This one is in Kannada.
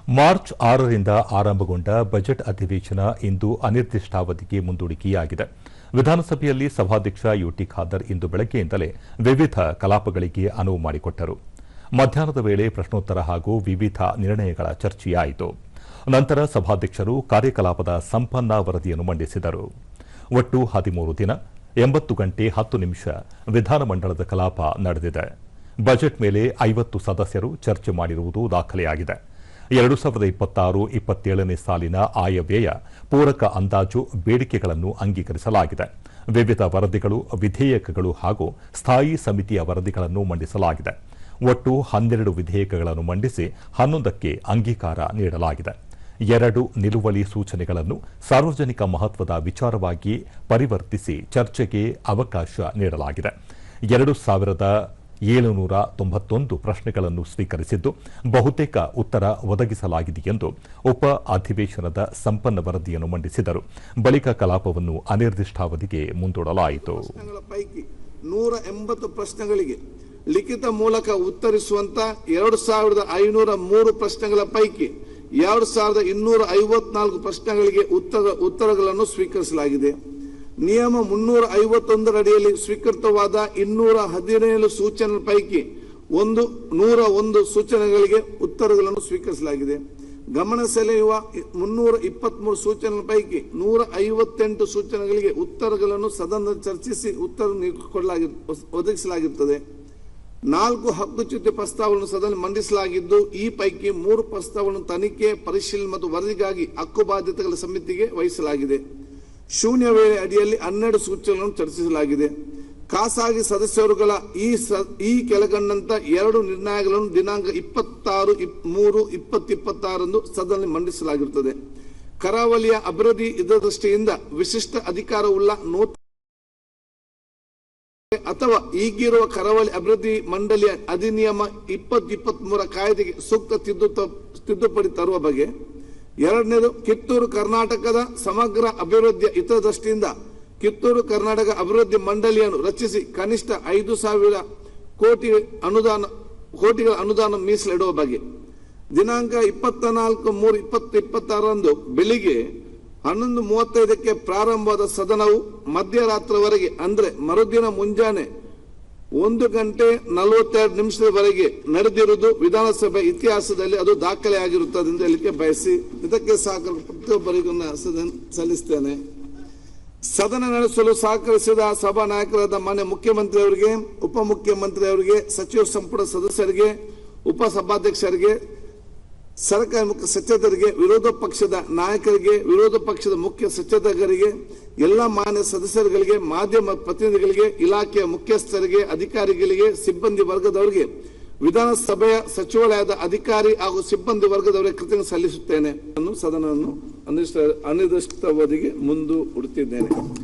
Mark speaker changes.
Speaker 1: ಮಾರ್ಚ್ 6ರಿಂದ ಆರಂಭಗೊಂಡ ಬಜೆಟ್ ಅಧಿವೇಶನ ಇಂದು ಅನಿರ್ದಿಷ್ಟಾವಧಿಗೆ ಮುಂದೂಡಿಕೆಯಾಗಿದೆ. ವಿಧಾನಸಭೆಯಲ್ಲಿ ಸಭಾಧ್ಯಕ್ಷ ಯುಟಿ ಖಾದರ್ ಇಂದು ಬೆಳಗ್ಗೆಯಿಂದಲೇ ವಿವಿಧ ಕಲಾಪಗಳಿಗೆ ಅನುವು ಮಾಡಿಕೊಟ್ಟರು. ಮಧ್ಯಾಹ್ನದ ವೇಳೆ ಪ್ರಶ್ನೋತ್ತರ ಹಾಗೂ ವಿವಿಧ ನಿರ್ಣಯಗಳ ಚರ್ಚೆಯಾಯಿತು. ನಂತರ ಸಭಾಧ್ಯಕ್ಷರು ಕಾರ್ಯಕಲಾಪದ ಸಂಪನ್ನ ವರದಿಯನ್ನು ಮಂಡಿಸಿದರು. ಒಟ್ಟು 13 ದಿನ 80 ಗಂಟೆ 10 ನಿಮಿಷ ವಿಧಾನಮಂಡಲದ ಕಲಾಪ ನಡೆದಿದೆ. ಬಜೆಟ್ ಮೇಲೆ 50 ಸದಸ್ಯರು ಚರ್ಚೆ ಮಾಡಿರುವುದು ದಾಖಲೆಯಾಗಿದೆ. 2026-27ನೇ ಸಾಲಿನ ಆಯವ್ಯಯ ಪೂರಕ ಅಂದಾಜು ಬೇಡಿಕೆಗಳನ್ನು ಅಂಗೀಕರಿಸಲಾಗಿದೆ. ವಿವಿಧ ವರದಿಗಳು, ವಿಧೇಯಕಗಳು ಹಾಗೂ ಸ್ಥಾಯಿ ಸಮಿತಿಯ ವರದಿಗಳನ್ನು ಮಂಡಿಸಲಾಗಿದೆ. ಒಟ್ಟು 12 ವಿಧೇಯಕಗಳನ್ನು ಮಂಡಿಸಿ 11ಕ್ಕೆ ಅಂಗೀಕಾರ ನೀಡಲಾಗಿದೆ. 2 ನಿಲುವಳಿ ಸೂಚನೆಗಳನ್ನು ಸಾರ್ವಜನಿಕ ಮಹತ್ವದ ವಿಚಾರವಾಗಿ ಪರಿವರ್ತಿಸಿ ಚರ್ಚೆಗೆ ಅವಕಾಶ ನೀಡಲಾಗಿದೆ. 2791 ಪ್ರಶ್ನೆಗಳನ್ನು ಸ್ವೀಕರಿಸಿದ್ದು ಬಹುತೇಕ ಉತ್ತರ ಒದಗಿಸಲಾಗಿದೆ ಎಂದು ಉಪ ಅಧಿವೇಶನದ ಸಂಪನ್ನ ವರದಿಯನ್ನು ಮಂಡಿಸಿದರು. ಬಳಿಕ ಕಲಾಪವನ್ನು ಅನಿರ್ದಿಷ್ಟಾವಧಿಗೆ ಮುಂದೂಡಲಾಯಿತು.
Speaker 2: 180 ಪ್ರಶ್ನೆಗಳಿಗೆ ಲಿಖಿತ ಮೂಲಕ ಉತ್ತರಿಸುವಂತ 2503 ಪ್ರಶ್ನೆಗಳ ಪೈಕಿ 2254 ಪ್ರಶ್ನೆಗಳಿಗೆ ಉತ್ತರಗಳನ್ನು ಸ್ವೀಕರಿಸಲಾಗಿದೆ. ನಿಯಮ 351 ಅಡಿಯಲ್ಲಿ ಸ್ವೀಕೃತವಾದ 217 ಸೂಚನೆ ಪೈಕಿ 101 ಸೂಚನೆಗಳಿಗೆ ಉತ್ತರಗಳನ್ನು ಸ್ವೀಕರಿಸಲಾಗಿದೆ. ಗಮನ ಸೆಳೆಯುವ 323 ಸೂಚನೆ ಪೈಕಿ 158 ಸೂಚನೆಗಳಿಗೆ ಉತ್ತರಗಳನ್ನು ಸದನದಲ್ಲಿ ಚರ್ಚಿಸಿ ಉತ್ತರ ಒದಗಿಸಲಾಗಿರುತ್ತದೆ. 4 ಹಕ್ಕುಚ್ಯುತಿ ಪ್ರಸ್ತಾವಗಳನ್ನು ಸದನ ಮಂಡಿಸಲಾಗಿದ್ದು, ಈ ಪೈಕಿ 3 ಪ್ರಸ್ತಾವಗಳನ್ನು ತನಿಖೆ, ಪರಿಶೀಲನೆ ಮತ್ತು ವರದಿಗಾಗಿ ಹಕ್ಕು ಬಾಧ್ಯತೆಗಳ ಸಮಿತಿಗೆ ವಹಿಸಲಾಗಿದೆ. ಶೂನ್ಯ ವೇಳೆ ಅಡಿಯಲ್ಲಿ 12 ಸೂಚನೆಗಳನ್ನು ಚರ್ಚಿಸಲಾಗಿದೆ. ಖಾಸಗಿ ಸದಸ್ಯರುಗಳ ಈ ಕೆಳಗಂಡಂತ 2 ನಿರ್ಣಯಗಳನ್ನು ದಿನಾಂಕ 26/3/2026 ಸದನದಲ್ಲಿ ಮಂಡಿಸಲಾಗಿರುತ್ತದೆ. ಕರಾವಳಿಯ ಅಭಿವೃದ್ಧಿ ಹಿತದೃಷ್ಟಿಯಿಂದ ವಿಶಿಷ್ಟ ಅಧಿಕಾರವುಳ್ಳ ನೂತನ ಅಥವಾ ಈಗಿರುವ ಕರಾವಳಿ ಅಭಿವೃದ್ಧಿ ಮಂಡಳಿಯ ಅಧಿನಿಯಮ 2023 ಕಾಯ್ದೆಗೆ ಸೂಕ್ತ ತಿದ್ದುಪಡಿ ತರುವ ಬಗ್ಗೆ. 2ನೇದು, ಕಿತ್ತೂರು ಕರ್ನಾಟಕದ ಸಮಗ್ರ ಅಭಿವೃದ್ಧಿಯ ಹಿತದೃಷ್ಟಿಯಿಂದ ಕಿತ್ತೂರು ಕರ್ನಾಟಕ ಅಭಿವೃದ್ಧಿ ಮಂಡಳಿಯನ್ನು ರಚಿಸಿ ಕನಿಷ್ಠ 5,000 ಕೋಟಿಗಳ ಅನುದಾನ ಮೀಸಲಿಡುವ ಬಗ್ಗೆ. ದಿನಾಂಕ 24/3/2026 ಬೆಳಿಗ್ಗೆ 11:35ಕ್ಕೆ ಪ್ರಾರಂಭವಾದ ಸದನವು ಮಧ್ಯರಾತ್ರಿವರೆಗೆ ಅಂದರೆ ಮರುದಿನ ಮುಂಜಾನೆ 1:42 ನಡೆದಿರುವುದು ವಿಧಾನಸಭೆ ಇತಿಹಾಸದಲ್ಲಿ ಅದು ದಾಖಲೆಯಾಗಿರುತ್ತದೆ ಎಂದು ಹೇಳಿಕೆ ಬಯಸಿ ಇದಕ್ಕೆ ಪ್ರತಿಯೊಬ್ಬರಿಗೂ ಸಲ್ಲಿಸುತ್ತೇನೆ. ಸದನ ನಡೆಸಲು ಸಹಕರಿಸಿದ ಸಭಾ ನಾಯಕರಾದ ಮಾನ್ಯ ಮುಖ್ಯಮಂತ್ರಿಯವರಿಗೆ, ಉಪಮುಖ್ಯಮಂತ್ರಿಯವರಿಗೆ, ಸಚಿವ ಸಂಪುಟ ಸದಸ್ಯರಿಗೆ, ಉಪ ಸಭಾಧ್ಯಕ್ಷರಿಗೆ, ಸರ್ಕಾರಿ ಮುಖ್ಯ ಸಚೇತಕರಿಗೆ, ವಿರೋಧ ಪಕ್ಷದ ನಾಯಕರಿಗೆ, ವಿರೋಧ ಪಕ್ಷದ ಮುಖ್ಯ ಸಚೇತಕರಿಗೆ, ಎಲ್ಲ ಮಾನ್ಯ ಸದಸ್ಯರುಗಳಿಗೆ, ಮಾಧ್ಯಮ ಪ್ರತಿನಿಧಿಗಳಿಗೆ, ಇಲಾಖೆಯ ಮುಖ್ಯಸ್ಥರಿಗೆ, ಅಧಿಕಾರಿಗಳಿಗೆ, ಸಿಬ್ಬಂದಿ ವರ್ಗದವರಿಗೆ, ವಿಧಾನಸಭೆಯ ಸಚಿವಾಲಯದ ಅಧಿಕಾರಿ ಹಾಗೂ ಸಿಬ್ಬಂದಿ ವರ್ಗದವರಿಗೆ ಕೃತಜ್ಞತೆ ಸಲ್ಲಿಸುತ್ತೇನೆ. ಸದನವನ್ನು ಅನಿರ್ದಿಷ್ಟಾವಧಿಗೆ ಮುಂದೂಡುತ್ತಿದ್ದೇನೆ.